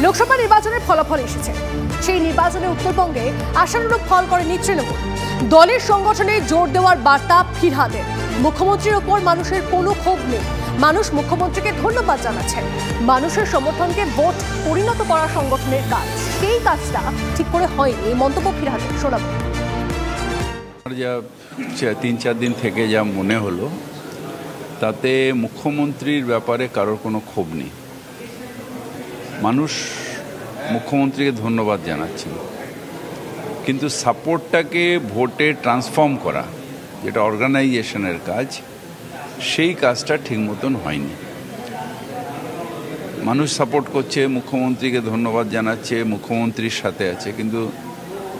লোকসভা নির্বাচনের ফলাফল এসেছে। সেই নির্বাচনে উত্তরবঙ্গে আশানুরূপ ফল করেনি তৃণমূল। দলের সংগঠনে জোর দেওয়ার বার্তা ফিরহাদের। মুখ্যমন্ত্রীর ওপর মানুষের কোনো ক্ষোভ নেই। মানুষ মুখ্যমন্ত্রীকে ধন্যবাদ জানাচ্ছে। মানুষের সমর্থনকে ভোট পরিণত করা সংগঠনের কাজ, সেই কাজটা ঠিক করে হয়নি এই মন্তব্য ফিরহাদের। শোনাবো। যা 3-4 দিন থেকে যা মনে হলো তাতে মুখ্যমন্ত্রীর ব্যাপারে কারোর কোনো ক্ষোভ নেই। মানুষ মুখ্যমন্ত্রীকে ধন্যবাদ জানাচ্ছেন, কিন্তু সাপোর্টটাকে ভোটে ট্রান্সফর্ম করা, যেটা অর্গানাইজেশনের কাজ, সেই কাজটা ঠিক মতন হয়নি। মানুষ সাপোর্ট করছে, মুখ্যমন্ত্রীকে ধন্যবাদ জানাচ্ছে, মুখ্যমন্ত্রীর সাথে আছে, কিন্তু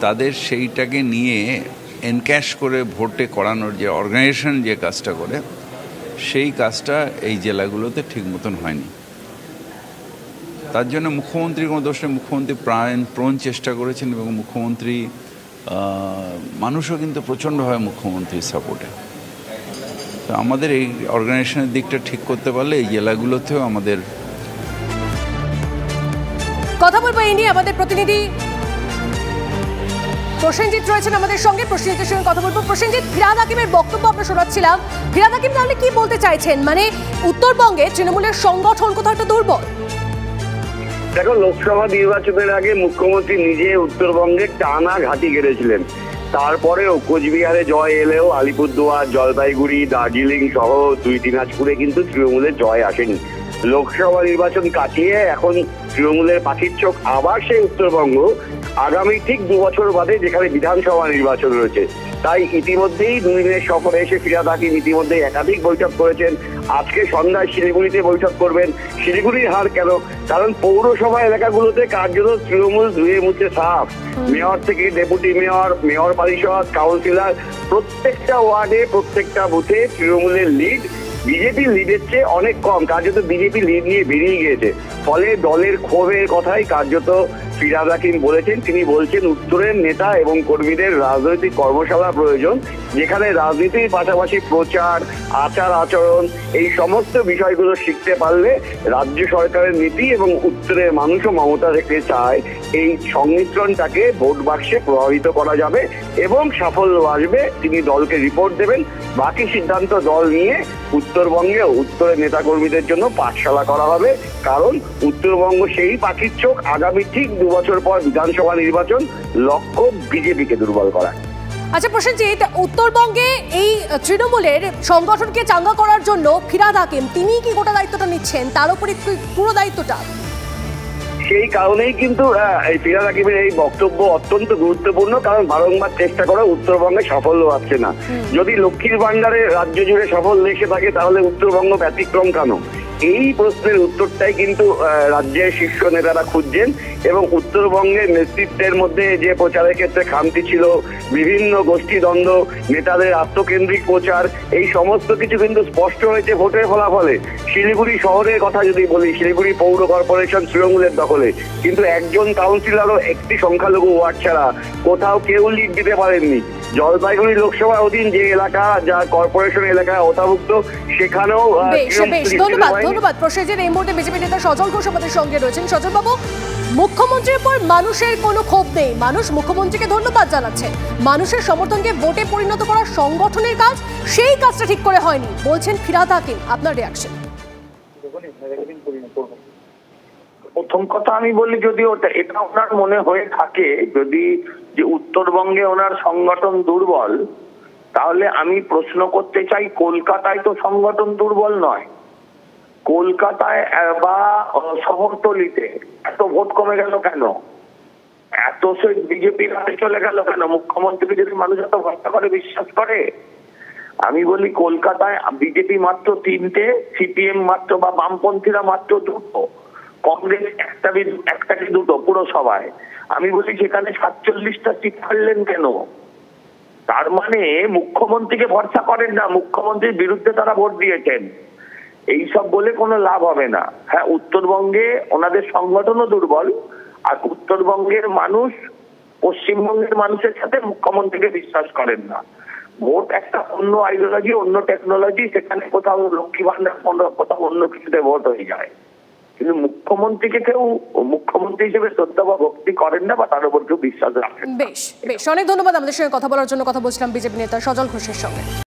তাদের সেইটাকে নিয়ে এনক্যাশ করে ভোটে করানোর যে অর্গানাইজেশন যে কাজটা করে, সেই কাজটা এই জেলাগুলোতে ঠিক মতন হয়নি। তার জন্য মুখ্যমন্ত্রীর কোনো দোষ নেই। মুখ্যমন্ত্রী প্রাণ চেষ্টা করেছেন এবং মুখ্যমন্ত্রী মানুষও কিন্তু প্রচণ্ডভাবে মুখ্যমন্ত্রীর সাপোর্টে। তো আমাদের এই অর্গানাইজেশনের দিকটা ঠিক করতে পারলে এই জেলাগুলোতেও আমাদের কথা বলবো। এই নিয়ে আমাদের প্রতিনিধি প্রসেনজিৎ রয়েছেন আমাদের সঙ্গে। প্রসেনজিতের সঙ্গে কথা বলবো। প্রসেনজিৎ, ফিরহাদ হাকিমের বক্তব্য আমরা শোনাচ্ছিলাম। ফিরহাদ হাকিম তাহলে কি বলতে চাইছেন? মানে উত্তরবঙ্গে তৃণমূলের সংগঠন কোথাও একটা দুর্বল। দেখো, লোকসভা নির্বাচনের আগে মুখ্যমন্ত্রী নিজে উত্তরবঙ্গে টানা ঘাঁটি গেড়েছিলেন। তারপরেও কোচবিহারে জয় এলেও আলিপুরদুয়ার, জলপাইগুড়ি, দার্জিলিং সহ 2 দিনাজপুরে কিন্তু তৃণমূলের জয় আসেনি। লোকসভা নির্বাচন কাটিয়ে এখন তৃণমূলের পাখির চোখ আবার সেই উত্তরবঙ্গ, আগামী ঠিক 2 বছর বাদে, যেখানে বিধানসভা নির্বাচন রয়েছে। তাই ইতিমধ্যেই 2 দিনের সফরে এসে ফিরহাদ হাকিম ইতিমধ্যেই একাধিক বৈঠক করেছেন। আজকে সন্ধ্যায় শিলিগুড়িতে বৈঠক করবেন। শিলিগুড়ির হার কেন? কারণ পৌরসভা এলাকাগুলোতে কার্যত তৃণমূল ধুয়ে মুছে সাফ। মেয়র থেকে ডেপুটি মেয়র, মেয়র পরিষদ, কাউন্সিলর, প্রত্যেকটা ওয়ার্ডে, প্রত্যেকটা বুথে তৃণমূলের লিড বিজেপির লিডের চেয়ে অনেক কম। কার্যত বিজেপি লিড নিয়ে বেরিয়ে গিয়েছে। ফলে দলের ক্ষোভের কথাই কার্যত ফিরহাদ হাকিম বলেছেন। তিনি বলছেন উত্তরের নেতা এবং কর্মীদের রাজনৈতিক কর্মশালা প্রয়োজন, যেখানে রাজনীতির পাশাপাশি প্রচার, আচার আচরণ, এই সমস্ত বিষয়গুলো শিখতে পারলে রাজ্য সরকারের নীতি এবং উত্তরের মানুষও মমতা দেখতে চায়, এই সংমিশ্রণটাকে ভোট বাক্সে প্রভাবিত করা যাবে এবং সাফল্য আসবে। তিনি দলকে রিপোর্ট দেবেন, বাকি সিদ্ধান্ত দল নিয়ে উত্তরবঙ্গে উত্তরের নেতাকর্মীদের জন্য পাঠশালা করা হবে। কারণ উত্তরবঙ্গ সেই পাখির চোখ, আগামী ঠিক 2 বছর পর বিধানসভা নির্বাচন, লক্ষ্য বিজেপিকে দুর্বল করা। আচ্ছা প্রসেনজিৎ, উত্তরবঙ্গে এই তৃণমূলের সংগঠনকে চাঙ্গা করার জন্য ফিরহাদ হাকিম তিনি কি গোটা দায়িত্বটা নিচ্ছেন? তার উপরে পুরো দায়িত্বটা? সেই কারণেই কিন্তু ফিরহাদ হাকিমের এই বক্তব্য অত্যন্ত গুরুত্বপূর্ণ। কারণ বারংবার চেষ্টা করে উত্তরবঙ্গে সাফল্য আসছে না। যদি লক্ষ্মীর ভান্ডারে রাজ্য জুড়ে সাফল্য এসে থাকে, তাহলে উত্তরবঙ্গ ব্যতিক্রম কেন? এই প্রশ্নের উত্তরটাই কিন্তু রাজ্যের শীর্ষ নেতারা খুঁজছেন। এবং উত্তরবঙ্গের নেতৃত্বের মধ্যে যে প্রচারের ক্ষেত্রে খামতি ছিল, বিভিন্ন গোষ্ঠী দ্বন্দ্ব, নেতাদের আত্মকেন্দ্রিক প্রচার, এই সমস্ত কিছু কিন্তু স্পষ্ট হয়েছে ভোটের ফলাফলে। শিলিগুড়ি শহরের কথা যদি বলি, শিলিগুড়ি পৌর কর্পোরেশন তৃণমূলের দখলে, কিন্তু একজন কাউন্সিলরও একটি সংখ্যালঘু ওয়ার্ড ছাড়া কোথাও কেউ লিড দিতে পারেননি। জলপাইগুড়ি লোকসভা অধীন যে এলাকা, যা কর্পোরেশন এলাকায় অন্তর্ভুক্ত, সেখানেও ধন্যবাদ প্রসেনজিৎ। এই মুহূর্তে বিজেপি নেতা সজল ঘোষ আমাদের সঙ্গে রয়েছেন। সজল বাবু, মুখ্যমন্ত্রীর উপর মানুষের কোনো ক্ষোভ নেই। মানুষ মুখ্যমন্ত্রীকে ধন্যবাদ জানাচ্ছে। মানুষের সমর্থনকে ভোটে পরিণত করা সংগঠনের কাজ, সেই কাজটা ঠিক করে হয়নি বলছেন ফিরহাদ হাকিম। আপনার রিয়াকশন? প্রথম কথা আমি বলি, যদি এটা ওনার মনে হয়ে থাকে যদি যে উত্তরবঙ্গে ওনার সংগঠন দুর্বল, তাহলে আমি প্রশ্ন করতে চাই, কলকাতায় তো সংগঠন দুর্বল নয়। কলকাতায় বা শহরতলিতে এত ভোট কমে গেল কেন? এত সে বিজেপির হাতে চলে গেল কেন? মুখ্যমন্ত্রী যদি মানুষ এত ভরসা করে, বিশ্বাস করে। আমি বলি কলকাতায় বিজেপি মাত্র 3টে, সিপিএম মাত্র বা বামপন্থীরা মাত্র 2টো, কংগ্রেস একটা কি 2টো পুরসভায়। আমি বলি সেখানে 47টা সিট হারলেন কেন? তার মানে মুখ্যমন্ত্রীকে ভরসা করেন না, মুখ্যমন্ত্রীর বিরুদ্ধে তারা ভোট দিয়েছেন। এইসব বলে কোনো লাভ হবে না। হ্যাঁ, উত্তরবঙ্গে ওনাদের সংগঠনও দুর্বল, আর উত্তরবঙ্গের মানুষ পশ্চিমবঙ্গের মানুষের সাথে মুখ্যমন্ত্রীকে বিশ্বাস করেন না। ভোট একটা অন্য আইডিওলজি, অন্য টেকনোলজি, সেখানে কোথাও লক্ষ্মী ভান্ডার, কোথাও অন্য কিছুতে ভোট হয়ে যায়। কিন্তু মুখ্যমন্ত্রীকে কেউ মুখ্যমন্ত্রী হিসেবে শ্রদ্ধা বা ভক্তি করেন না বা তার উপর কেউ বিশ্বাস রাখেন না। বেশ বেশ, অনেক ধন্যবাদ আমাদের সঙ্গে কথা বলার জন্য। কথা বলছিলাম বিজেপি নেতা সজল ঘোষের সঙ্গে।